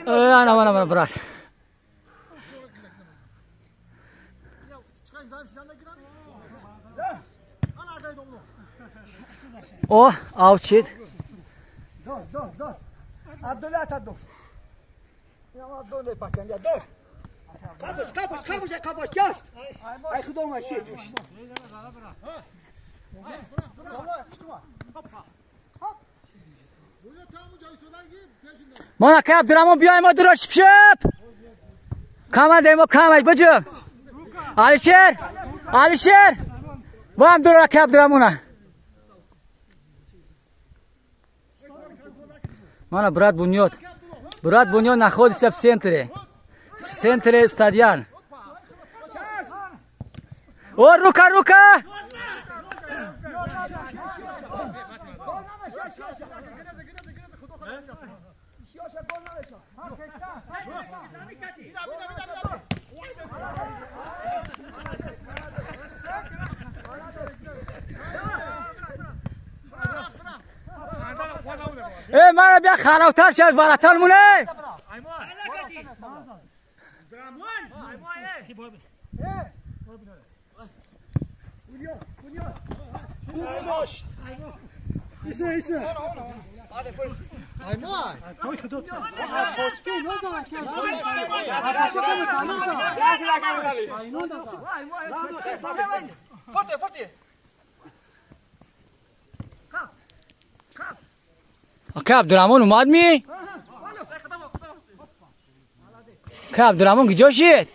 Ana bırak. O, avçit. Dur. Abdullah dur. Ya dur ne pakan ya dur. Kapış yaz. Ay kudoma shit. Mana ka Abdurahmon بیایم درش شپ. کامندیم کامای بجم. Alisher. Vam dur ka Abdurahmon. Mana brat bunyod находится в центре. В центре стадион. О, рука! mana bia xalawtar shad valatol mune. که عبدالرحمن اومد می؟ که عبدالرحمن کجا شد؟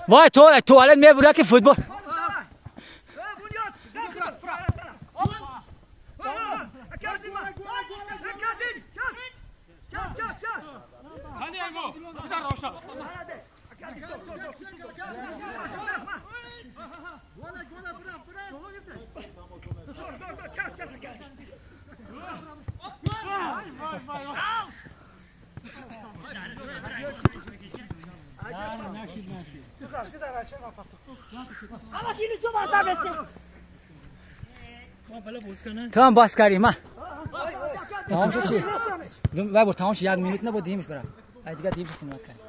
وای توالت میبره که فوتبال تمام باز کردیم تمام شد چی؟ وای تمام شد 1 مینوت نبود دیمش برام دیگه دیم بسیم نکنیم